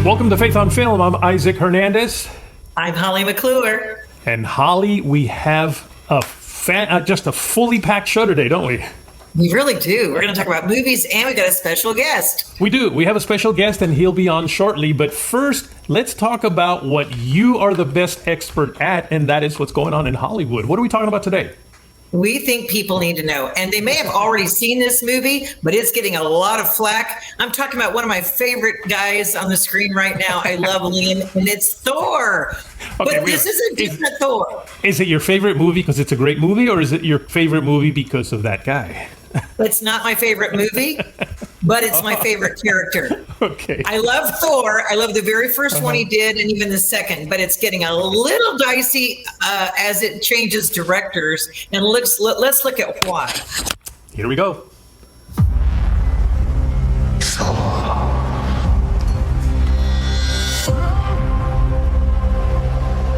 Welcome to Faith on Film. I'm Isaac Hernandez. I'm Holly McClure. And Holly, we have just a fully packed show today, don't we? We really do. We're going to talk about movies, and we got a special guest. We do. We have a special guest, and he'll be on shortly. But first, let's talk about what you are the best expert at, and that is what's going on in Hollywood. What are we talking about today? We think people need to know, and they may have already seen this movie, but it's getting a lot of flack. I'm talking about one of my favorite guys on the screen right now. I love Liam, and it's Thor. Okay, but this is a different Thor. Is it your favorite movie because it's a great movie, or is it your favorite movie because of that guy? It's not my favorite movie, but it's my favorite character. Okay. I love Thor. I love the very first one he did, and even the second, but it's getting a little dicey as it changes directors. And let's look at why. Here we go.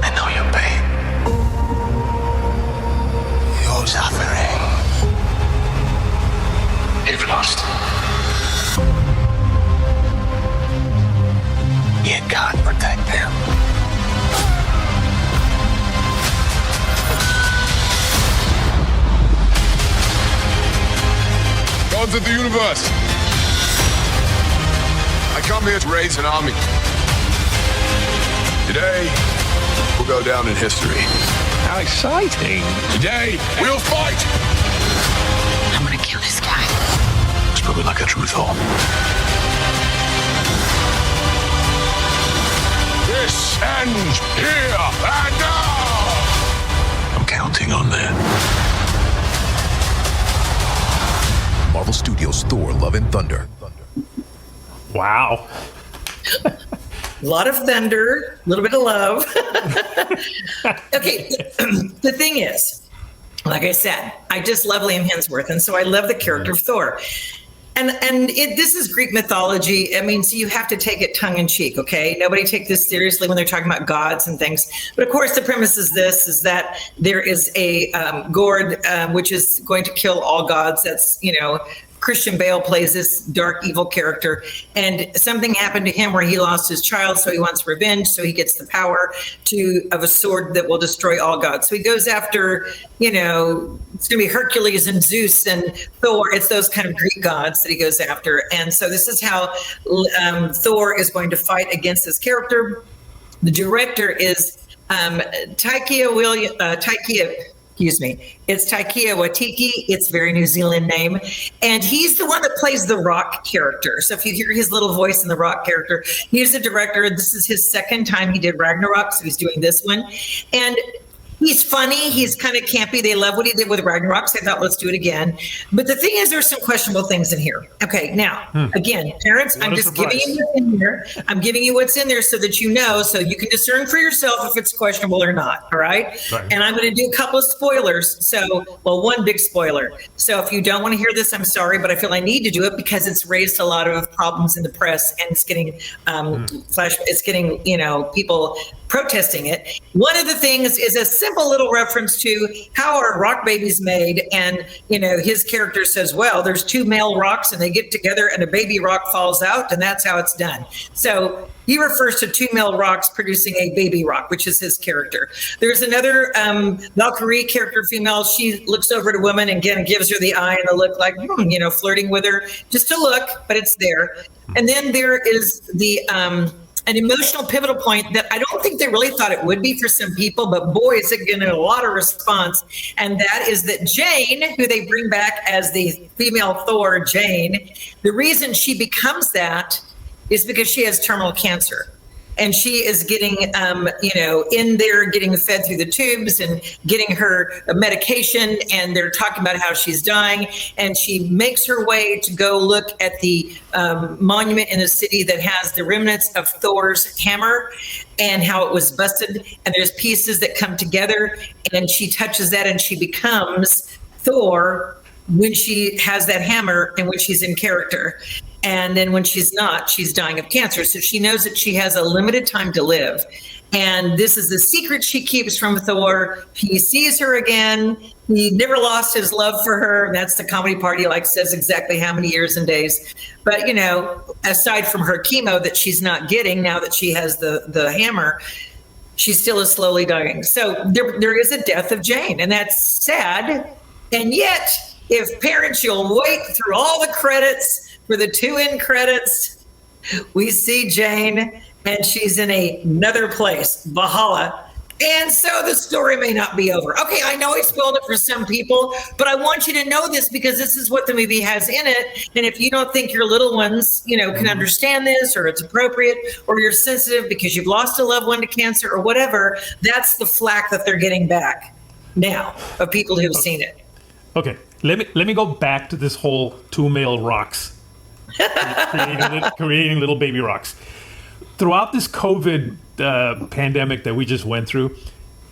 I know your pain. Your suffering. You've lost. Yet God protect them. Gods of the universe, I come here to raise an army. Today, we'll go down in history. How exciting. Today, we'll fight! I'm gonna kill this guy. Spoken like a true Thor. This ends here and now! I'm counting on that. Marvel Studios' Thor: Love and Thunder. Wow. A lot of thunder, a little bit of love. Okay, the thing is, like I said, I just love Liam Hemsworth, and so I love the character of Thor. And this is Greek mythology. I mean, so you have to take it tongue in cheek, okay? Nobody take this seriously when they're talking about gods and things. But of course, the premise is that there is a gourd which is going to kill all gods. That's, Christian Bale plays this dark, evil character, and something happened to him where he lost his child, so he wants revenge, so he gets the power of a sword that will destroy all gods. So he goes after, it's going to be Hercules and Zeus and Thor. It's those kind of Greek gods that he goes after. And so this is how Thor is going to fight against this character. The director is It's Taika Waititi. It's a very New Zealand name. And he's the one that plays the Rock character. So if you hear his little voice in the Rock character, he's the director. This is his second time he did Ragnarok, so he's doing this one. And he's funny. He's kind of campy. They love what he did with Ragnarok, so I thought, let's do it again. But the thing is, there's some questionable things in here. Okay, now, again, parents, I'm just giving you what's in here. I'm giving you what's in there so that you know, so you can discern for yourself if it's questionable or not, all right? And I'm going to do a couple of spoilers. So, one big spoiler. So if you don't want to hear this, I'm sorry, but I feel I need to do it because it's raised a lot of problems in the press, and it's getting people protesting it. One of the things is a simple little reference to how are rock babies made, and his character says, well, there's two male rocks and they get together and a baby rock falls out, and that's how it's done. So he refers to two male rocks producing a baby rock, which is his character. There's another Valkyrie character, female. She looks over at a woman and again gives her the eye and the look like, flirting with her, just to look, but it's there. And then there is an emotional pivotal point that I don't think they really thought it would be for some people, but boy, is it getting a lot of response. And that is that Jane, who they bring back as the female Thor, Jane, the reason she becomes that is because she has terminal cancer. And she is getting, in there, getting fed through the tubes and getting her medication. And they're talking about how she's dying. And she makes her way to go look at the monument in the city that has the remnants of Thor's hammer and how it was busted. And there's pieces that come together. And she touches that and she becomes Thor when she has that hammer and when she's in character. And then when she's not, she's dying of cancer. So she knows that she has a limited time to live. And this is the secret she keeps from Thor. He sees her again. he never lost his love for her. That's the comedy part. He like says exactly how many years and days. But, you know, aside from her chemo that she's not getting now that she has the hammer, she still is slowly dying. So there is a death of Jane, and that's sad. And yet, if parents, you'll wait through all the credits for the 2 end credits, we see Jane, and she's in another place, Valhalla. And so the story may not be over. Okay, I know I spoiled it for some people, but I want you to know this because this is what the movie has in it. And if you don't think your little ones, you know, can understand this, or it's appropriate, or you're sensitive because you've lost a loved one to cancer or whatever, that's the flack that they're getting back now of people who've seen it. Okay, let me go back to this whole 2 male rocks, creating little baby rocks. Throughout this COVID pandemic that we just went through,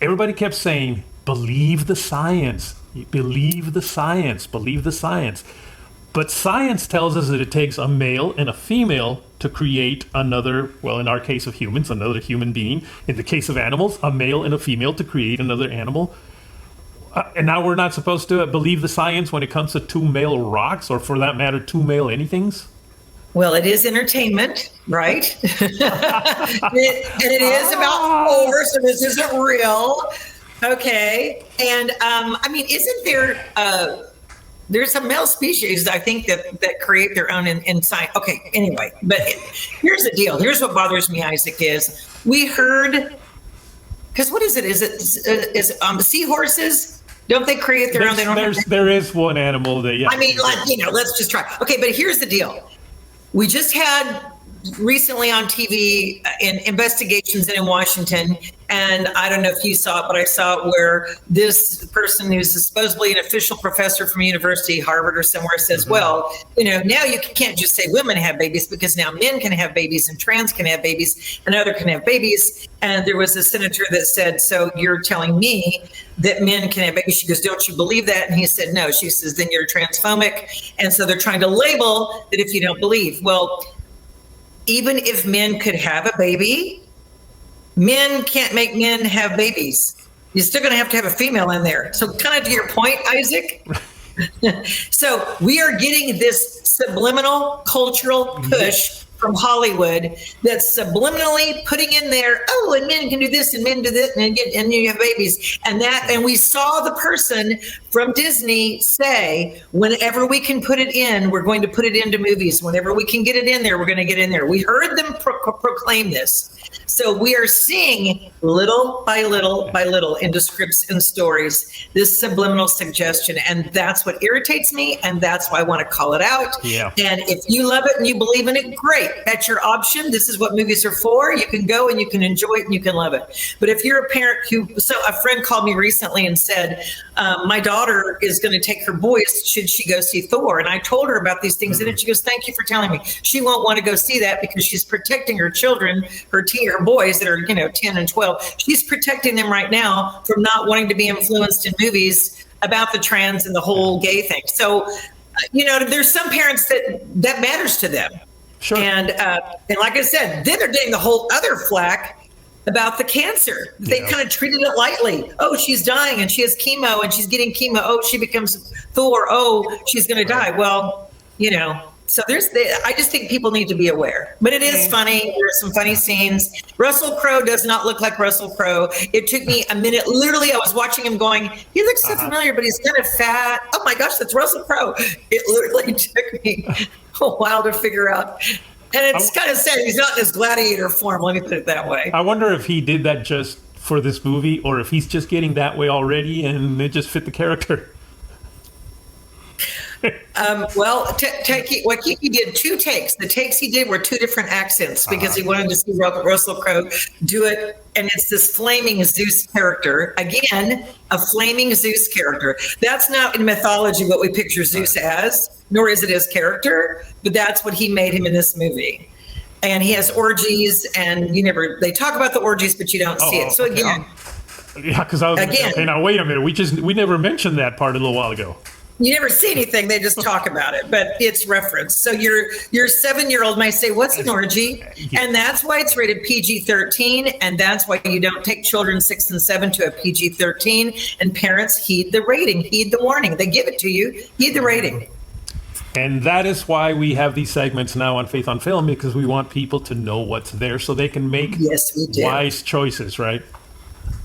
everybody kept saying, believe the science, believe the science, believe the science. But science tells us that it takes a male and a female to create another, well, in our case of humans, another human being. In the case of animals, a male and a female to create another animal. And now we're not supposed to believe the science when it comes to 2 male rocks, or for that matter, 2 male anythings? Well, it is entertainment, right? and it is about Thor, so this isn't real. Okay. And I mean, isn't there, there's some male species, I think, that create their own in science. Okay, anyway, but here's the deal. Here's what bothers me, Isaac, is we heard, because what is it? Is it seahorses? Don't they create their own? They don't there is one animal that, yeah. I mean, like, you know, let's just try. Okay, but here's the deal. We just had recently on TV in investigations in Washington, and I don't know if you saw it, but I saw it where this person who's supposedly an official professor from university, Harvard or somewhere, says, well, you know, now you can't just say women have babies because now men can have babies and trans can have babies and other can have babies. And there was a senator that said, so you're telling me that men can have babies? She goes, don't you believe that? And he said, no. She says, then you're transphobic. And so they're trying to label that if you don't believe. Well, even if men could have a baby, men can't make men have babies. You're still going to have a female in there. So kind of to your point, Isaac. So we are getting this subliminal cultural push from Hollywood that's subliminally putting in there, oh, and men can do this and men do this and you have babies. And we saw the person from Disney say, whenever we can put it in, we're going to put it into movies. Whenever we can get it in there, we're going to get in there. We heard them proclaim this. So we are seeing little by little by little into scripts and stories, this subliminal suggestion. And that's what irritates me. And that's why I want to call it out. Yeah. And if you love it and you believe in it, great. That's your option. This is what movies are for. You can go and you can enjoy it and you can love it. But if you're a parent so a friend called me recently and said, my daughter is going to take her boys, should she go see Thor? And I told her about these things. And she goes, thank you for telling me. She won't want to go see that because she's protecting her children, her boys that are, 10 and 12. She's protecting them right now from not wanting to be influenced in movies about the trans and the whole gay thing. So, there's some parents that matters to them. Sure. And like I said, then they're getting the whole other flack about the cancer. They kind of treated it lightly. Oh, she's dying and she has chemo and she's getting chemo. Oh, she becomes Thor. Oh, she's going to die. Well, so I just think people need to be aware. But it is funny. There are some funny scenes. Russell Crowe does not look like Russell Crowe. It took me a minute. Literally, I was watching him going, he looks so familiar, but he's kind of fat. Oh my gosh, that's Russell Crowe. It literally took me a while to figure out. And it's kind of sad. He's not in his gladiator form. Let me put it that way. I wonder if he did that just for this movie or if he's just getting that way already and it just fit the character. What he did 2 takes. The takes he did were 2 different accents because he wanted to see Russell Crowe do it. And it's this flaming Zeus character. Again, a flaming Zeus character. That's not in mythology what we picture Zeus as, nor is it his character, but that's what he made him in this movie. And he has orgies, and they talk about the orgies, but you don't see it. So again. Yeah, because I was okay, now wait a minute. We never mentioned that part a little while ago. You never see anything; they just talk about it, but it's referenced. So your 7-year-old might say, "What's an orgy?" And that's why it's rated PG-13, and that's why you don't take children 6 and 7 to a PG-13. And parents heed the rating, heed the warning. They give it to you. Heed the rating. And that is why we have these segments now on Faith on Film, because we want people to know what's there so they can make wise choices, right?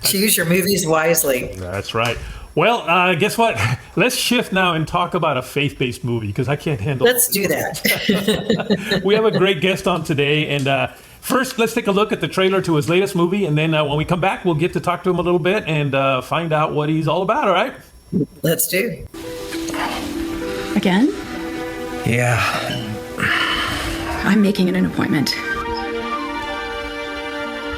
Choose your movies wisely. That's right. Well, guess what? Let's shift now and talk about a faith-based movie, because I can't handle it. Let's do that. We have a great guest on today. And first, let's take a look at the trailer to his latest movie. And then when we come back, we'll get to talk to him a little bit and find out what he's all about, all right? Let's do. Again? Yeah. I'm making it an appointment.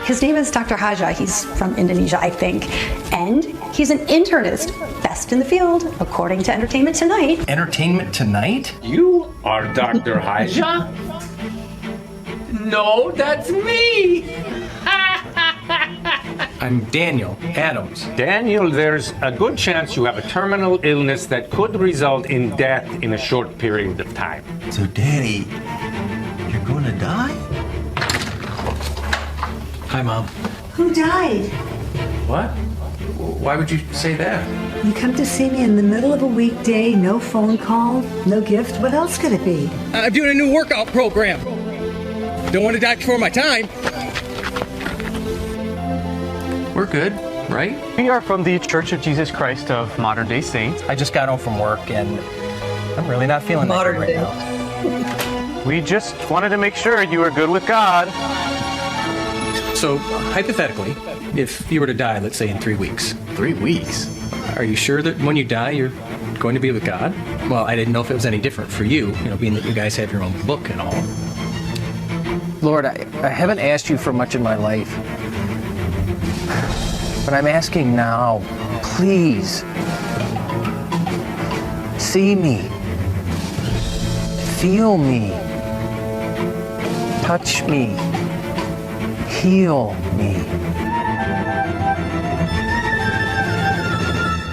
His name is Dr. Haja. He's from Indonesia, I think. And he's an internist, best in the field, according to Entertainment Tonight. Entertainment Tonight? You are Dr. Haja? No, that's me! I'm Daniel Adams. Daniel, there's a good chance you have a terminal illness that could result in death in a short period of time. So, Danny, you're going to die? Hi, Mom. Who died? What? Why would you say that? You come to see me in the middle of a weekday, no phone call, no gift. What else could it be? I'm doing a new workout program. Don't want to die before my time. We're good, right? We are from the Church of Jesus Christ of Modern-Day Saints. I just got home from work and I'm really not feeling that good right now. We just wanted to make sure you were good with God. So, hypothetically, if you were to die, let's say in 3 weeks. 3 weeks? Are you sure that when you die, you're going to be with God? Well, I didn't know if it was any different for you, being that you guys have your own book and all. Lord, I haven't asked you for much in my life. But I'm asking now, please, see me, feel me, touch me, heal me.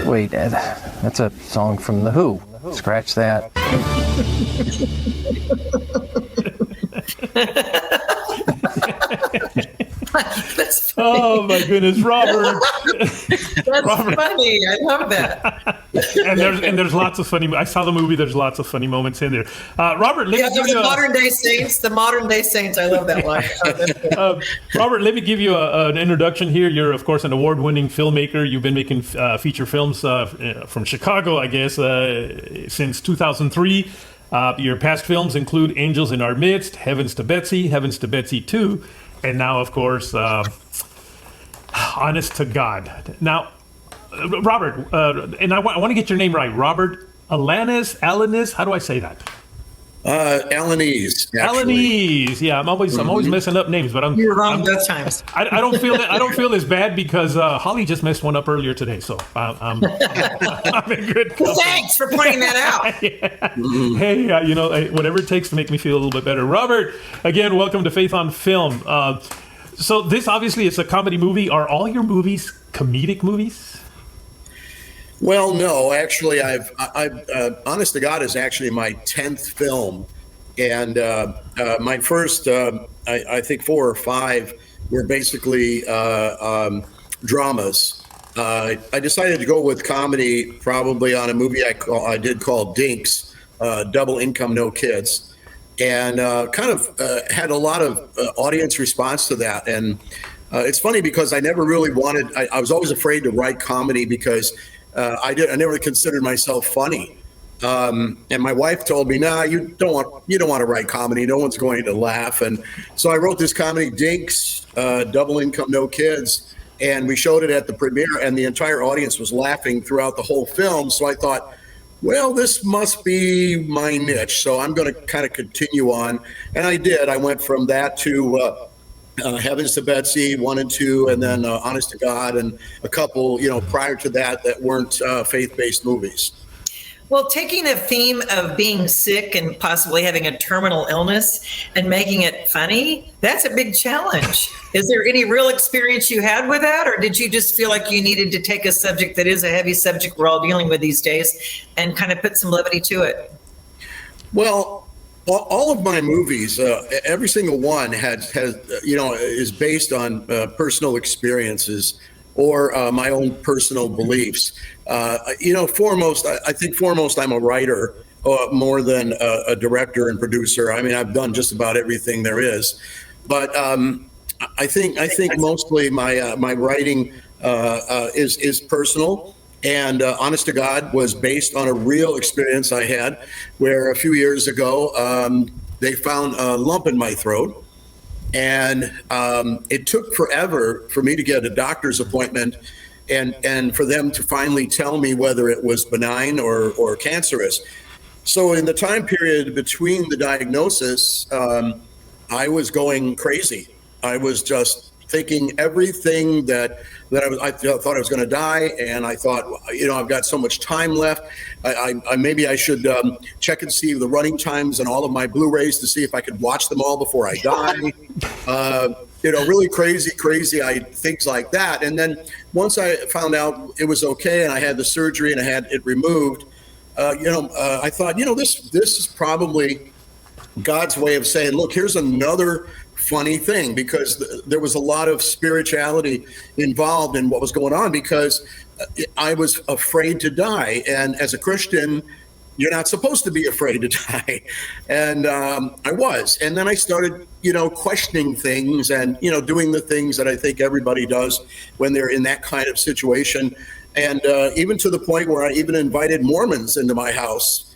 Wait, that's a song from The Who. Scratch that. That's funny. Oh my goodness, Robert! That's Robert. funny. I love that. and there's lots of funny. I saw the movie. There's lots of funny moments in there. Robert, let me give you modern day saints. The modern day saints. I love that line. Robert, let me give you an introduction here. You're of course an award-winning filmmaker. You've been making feature films from Chicago, I guess, since 2003. Your past films include Angels in Our Midst, Heavens to Betsy 2, and now, of course, Honest to God. Now, Robert, and I want to get your name right. Robert Alaniz. How do I say that? Alaniz. Alaniz. Yeah, I'm always messing up names, but you're wrong both times. I don't feel as bad because Holly just messed one up earlier today, so I'm in good company. Thanks for pointing that out. Yeah. Hey, whatever it takes to make me feel a little bit better. Robert, again, welcome to Faith on Film. So this obviously is a comedy movie. Are all your movies comedic movies? Well, no, actually, I've Honest to God is actually my 10th film, and my first, I think 4 or 5 were basically dramas. I decided to go with comedy probably on a movie I did called Dinks, Double Income, No Kids, and kind of had a lot of audience response to that. And it's funny because I never really wanted. I was always afraid to write comedy because. I never considered myself funny, and my wife told me, "Nah, you don't want to write comedy. No one's going to laugh." And so I wrote this comedy, Dinks, Double Income, No Kids, and we showed it at the premiere, and the entire audience was laughing throughout the whole film. So I thought, well, this must be my niche. So I'm going to kind of continue on, and I did. I went from that to. Heavens to Betsy 1 and 2, and then Honest to God, and a couple, prior to that weren't faith-based movies. Well, taking a theme of being sick and possibly having a terminal illness and making it funny, that's a big challenge. Is there any real experience you had with that? Or did you just feel like you needed to take a subject that is a heavy subject we're all dealing with these days and kind of put some levity to it? Well, all of my movies, every single one has is based on personal experiences or my own personal beliefs. Foremost, I think I'm a writer more than a director and producer. I mean, I've done just about everything there is, but I think mostly my writing is personal. And honest to God, was based on a real experience I had where a few years ago, they found a lump in my throat. And it took forever for me to get a doctor's appointment and for them to finally tell me whether it was benign or cancerous. So in the time period between the diagnosis, I was going crazy. I was just thinking everything that I thought I was going to die, and I thought, I've got so much time left. I maybe I should check and see the running times and all of my Blu-rays to see if I could watch them all before I die. Really crazy things like that. And then once I found out it was okay, and I had the surgery and I had it removed, I thought, this is probably God's way of saying, look, here's another funny thing, because there was a lot of spirituality involved in what was going on, because I was afraid to die. And as a Christian, you're not supposed to be afraid to die. And I was. And then I started, questioning things and, doing the things that I think everybody does when they're in that kind of situation. And even to the point where I even invited Mormons into my house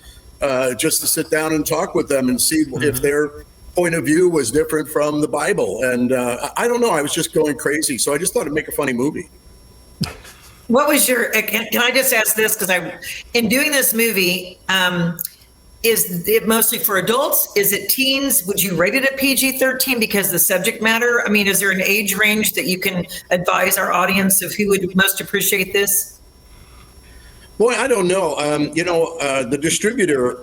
just to sit down and talk with them and see if their point of view was different from the Bible. And I don't know, I was just going crazy. So I just thought I'd make a funny movie. What was can I just ask this? Because in doing this movie, is it mostly for adults? Is it teens? Would you rate it a PG-13 because the subject matter? I mean, is there an age range that you can advise our audience of who would most appreciate this? Boy, I don't know. The distributor,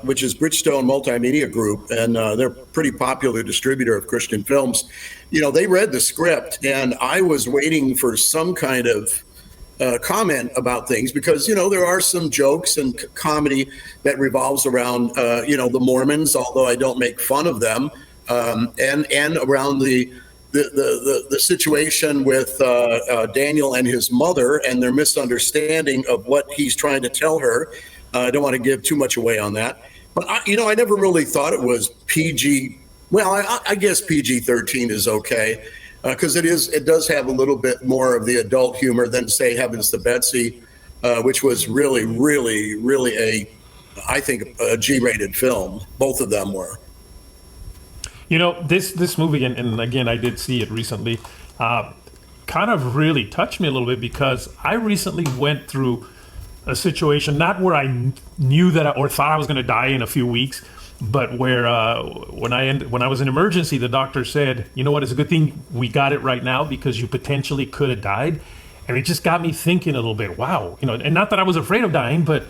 which is Bridgestone Multimedia Group, and they're a pretty popular distributor of Christian films, they read the script, and I was waiting for some kind of comment about things, because, there are some jokes and comedy that revolves around, the Mormons, although I don't make fun of them, and around the situation with Daniel and his mother and their misunderstanding of what he's trying to tell her. I don't want to give too much away on that, but I never really thought it was PG. Well, I guess PG-13 is okay, because it does have a little bit more of the adult humor than, say, Heavens to Betsy, which was really, really, really I think a G-rated film. Both of them were. This movie, and again, I did see it recently, kind of really touched me a little bit, because I recently went through a situation, not where I knew that or thought I was going to die in a few weeks, but where when I was in emergency, the doctor said, you know what, it's a good thing we got it right now, because you potentially could have died. And it just got me thinking a little bit, wow, and not that I was afraid of dying, but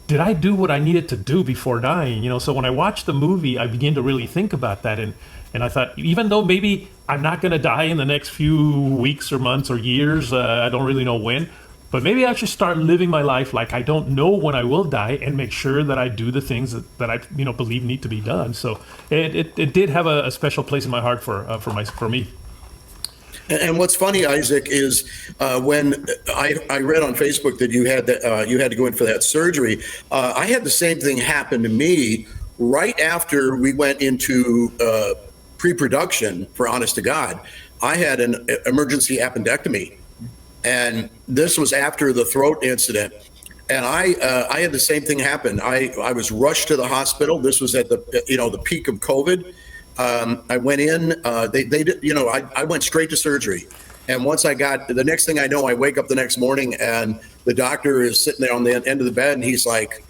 did I do what I needed to do before dying? So when I watched the movie, I began to really think about that. And I thought, even though maybe I'm not going to die in the next few weeks or months or years, I don't really know when, but maybe I should start living my life like I don't know when I will die, and make sure that I do the things that I believe need to be done. So it did have a special place in my heart for me. And what's funny, Isaac, is when I read on Facebook that you had to go in for that surgery, I had the same thing happen to me right after we went into pre-production for Honest to God. I had an emergency appendectomy, and this was after the throat incident. And I had the same thing happen. I was rushed to the hospital. This was at the peak of COVID. I went in, I went straight to surgery. And once the next thing I know, I wake up the next morning and the doctor is sitting there on the end of the bed, and he's like,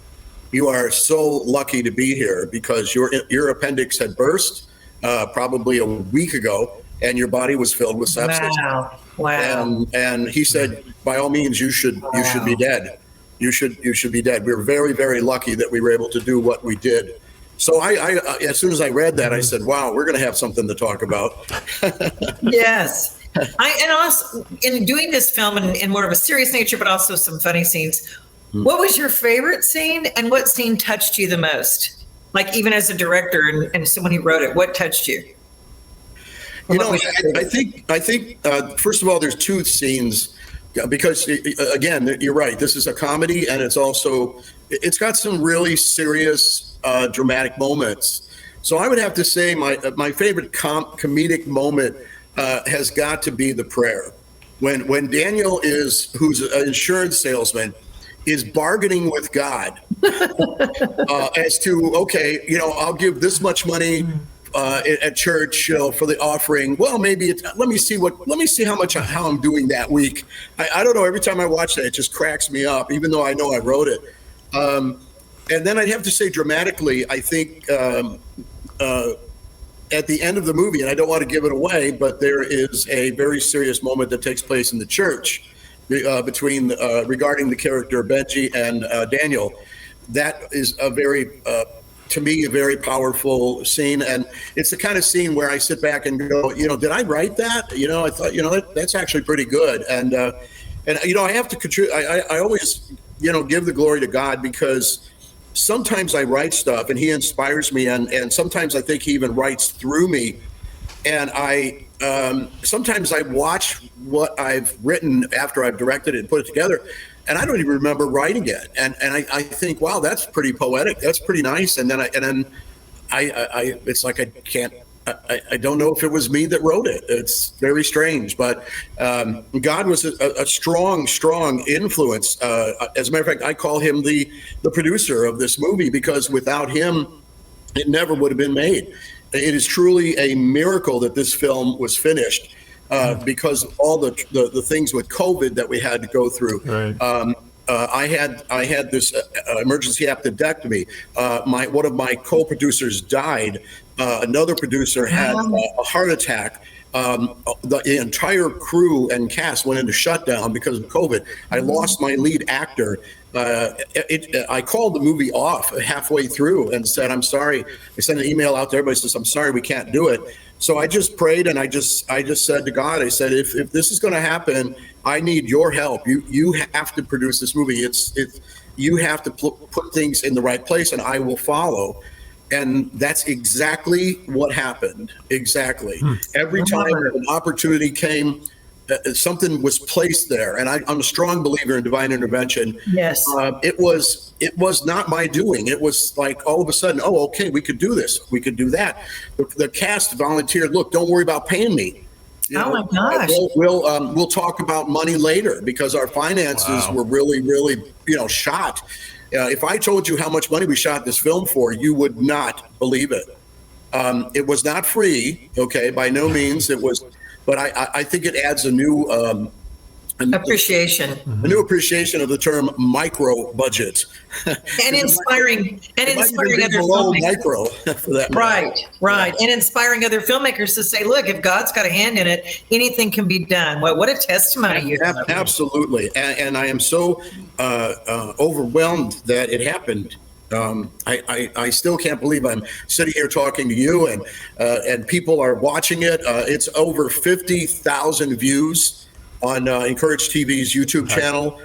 you are so lucky to be here, because your appendix had burst probably a week ago, and your body was filled with sepsis. Wow. And he said, by all means, you should be dead. you should be dead. We were very, very lucky that we were able to do what we did. So I as soon as I read that, I said, wow, we're going to have something to talk about. Yes. And also in doing this film in more of a serious nature, but also some funny scenes, what was your favorite scene and what scene touched you the most? Like even as a director and someone who wrote it, what touched you? You know, I think first of all, there's two scenes because again, you're right. This is a comedy, and it's got some really serious, dramatic moments. So I would have to say my favorite comedic moment has got to be the prayer when Daniel who's an insurance salesman, is bargaining with God as to, okay, I'll give this much money at church for the offering. Well, maybe let me see how I'm doing that week. I don't know. Every time I watch that, it just cracks me up, even though I know I wrote it. And then I'd have to say dramatically, I think at the end of the movie, and I don't want to give it away, but there is a very serious moment that takes place in the church regarding the character Benji and Daniel. That is to me, a very powerful scene. And it's the kind of scene where I sit back and go, did I write that? I thought, that's actually pretty good. And I have to contribute. I always, give the glory to God, because sometimes I write stuff and he inspires me. And sometimes I think he even writes through me. And sometimes I watch what I've written after I've directed it and put it together, and I don't even remember writing it. And I think, wow, that's pretty poetic. That's pretty nice. And then I it's like I don't know if it was me that wrote it. It's very strange, but God was a strong influence. As a matter of fact, I call him the producer of this movie, because without him, it never would have been made. It is truly a miracle that this film was finished because of all the things with COVID that we had to go through. Right. I had this emergency appendectomy. One of my co-producers died. Another producer had a heart attack. The entire crew and cast went into shutdown because of COVID. I lost my lead actor. I called the movie off halfway through and said, I'm sorry. I sent an email out to everybody, says, I'm sorry, we can't do it. So I just prayed, and I just said to God, I said, if this is going to happen, I need your help. You have to produce this movie. You have to put things in the right place, and I will follow. And that's exactly what happened. Exactly. Every time an opportunity came, something was placed there. And I'm a strong believer in divine intervention. Yes. It was not my doing. It was like all of a sudden, oh, okay, we could do this. We could do that. The cast volunteered, look, don't worry about paying me. My gosh. We'll talk about money later, because our finances were really, really, shot. If I told you how much money we shot this film for, you would not believe it. It was not free, okay, by no means. It was, but I think it adds a new appreciation. A new appreciation of the term micro budget. And inspiring other filmmakers. Micro for that matter. Right. And inspiring other filmmakers to say, look, if God's got a hand in it, anything can be done. Well, what a testimony you have. Absolutely. And I am so overwhelmed that it happened. I still can't believe I'm sitting here talking to you, and people are watching it. It's over 50,000 views on Encourage TV's YouTube channel.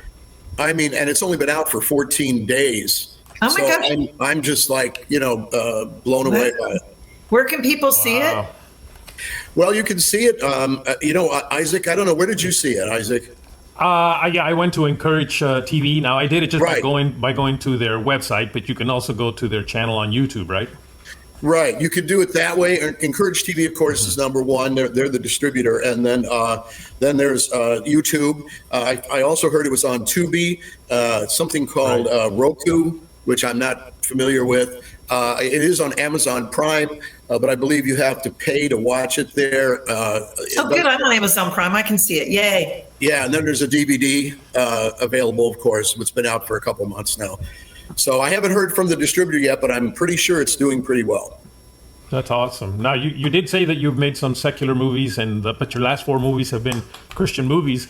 I mean, and it's only been out for 14 days. Oh my gosh. I'm just like, blown away by it. Where can people see it? Well, you can see it. Isaac, I don't know. Where did you see it, Isaac? I went to Encourage TV. Now, I did it just by going to their website, but you can also go to their channel on YouTube, right? Right. You could do it that way. Encourage TV, of course, is number one. They're the distributor. And then there's YouTube. I also heard it was on Tubi, something called Roku, which I'm not familiar with. It is on Amazon Prime, but I believe you have to pay to watch it there. Good. I'm on Amazon Prime. I can see it. Yay. Yeah. And then there's a DVD available, of course, which has been out for a couple months now. So I haven't heard from the distributor yet, but I'm pretty sure it's doing pretty well. That's awesome. Now, you did say that you've made some secular movies, but your last 4 movies have been Christian movies.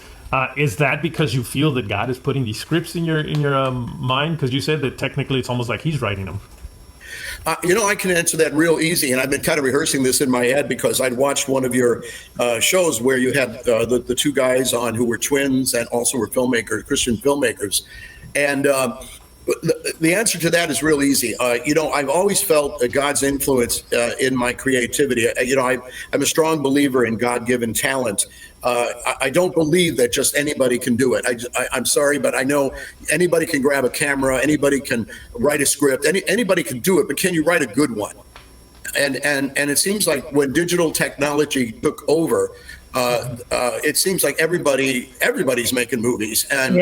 Is that because you feel that God is putting these scripts in your mind? Because you said that technically it's almost like He's writing them. I can answer that real easy, and I've been kind of rehearsing this in my head because I'd watched one of your shows where you had the two guys on who were twins and also were Christian filmmakers, and the answer to that is real easy. I've always felt God's influence in my creativity. I'm a strong believer in God-given talent. I don't believe that just anybody can do it. I'm sorry, but I know anybody can grab a camera, anybody can write a script, anybody can do it, but can you write a good one? And it seems like when digital technology took over, it seems like everybody's making movies, and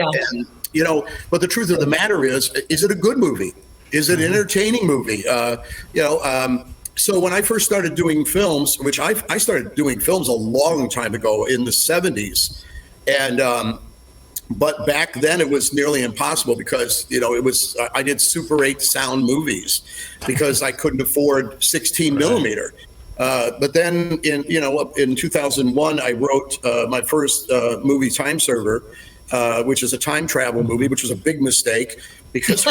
but the truth of the matter is it a good movie? Is it an entertaining movie? So when I first started doing films, which I started doing films a long time ago in the 70s, and but back then it was nearly impossible because I did Super 8 sound movies because I couldn't afford 16 millimeter. But then in 2001 I wrote my first movie, Time Server, which is a time travel movie, which was a big mistake because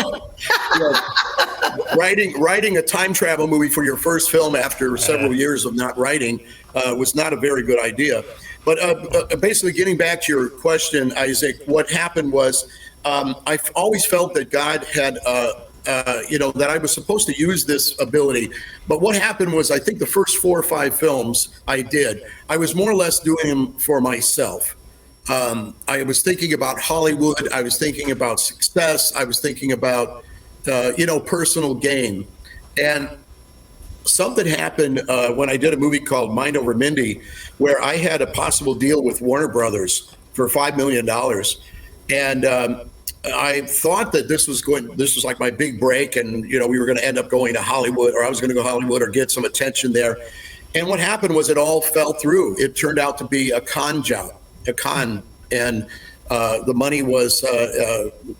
writing a time travel movie for your first film after several years of not writing was not a very good idea. But basically, getting back to your question, Isaac, what happened was I always felt that God had, that I was supposed to use this ability. But what happened was I think the first 4 or 5 films I did, I was more or less doing them for myself. I was thinking about Hollywood. I was thinking about success. I was thinking about, personal gain. And something happened when I did a movie called Mind Over Mindy, where I had a possible deal with Warner Brothers for $5 million. And I thought that this was like my big break. And, we were going to end up going to Hollywood, or I was going to go to Hollywood or get some attention there. And what happened was it all fell through. It turned out to be a con job. And the money was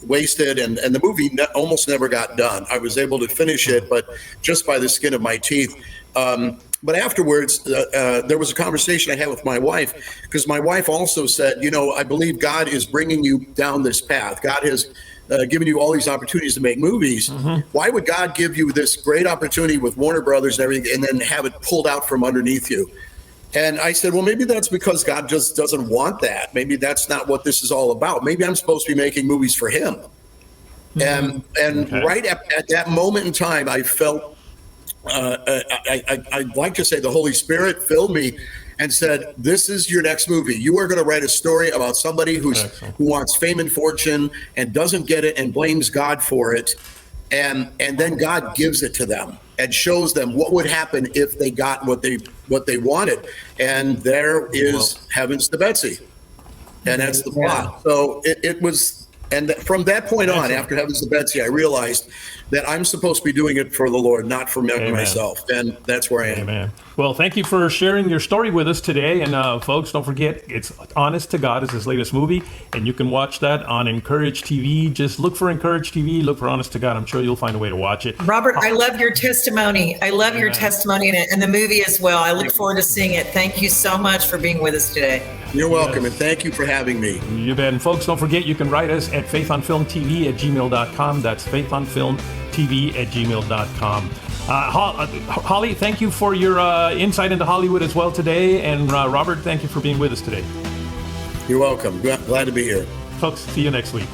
wasted, and the movie almost never got done. I was able to finish it, but just by the skin of my teeth. But afterwards, there was a conversation I had with my wife, because my wife also said, I believe God is bringing you down this path. God has given you all these opportunities to make movies. Mm-hmm. Why would God give you this great opportunity with Warner Brothers and everything, and then have it pulled out from underneath you? And I said, well, maybe that's because God just doesn't want that. Maybe that's not what this is all about. Maybe I'm supposed to be making movies for Him. Mm-hmm. And okay. Right at that moment in time, I felt, I'd like to say the Holy Spirit filled me and said, this is your next movie. You are going to write a story about somebody who wants fame and fortune and doesn't get it and blames God for it. And then God gives it to them and shows them what would happen if they got what they wanted. And there is Heavens to Betsy. And that's the plot. So it was, and from that point on, after Heavens to Betsy, I realized that I'm supposed to be doing it for the Lord, not for myself. And that's where I am. Amen. Well, thank you for sharing your story with us today. And folks, don't forget, it's Honest to God is his latest movie. And you can watch that on Encourage TV. Just look for Encourage TV, look for Honest to God. I'm sure you'll find a way to watch it. Robert, I love your testimony. I love your testimony and the movie as well. I look forward to seeing it. Thank you so much for being with us today. You're welcome, and thank you for having me. You bet. And folks, don't forget, you can write us at faithonfilmtv@gmail.com. That's faithonfilmtv@gmail.com. Holly, thank you for your insight into Hollywood as well today. And Robert, thank you for being with us today. You're welcome. Glad to be here. Folks, see you next week.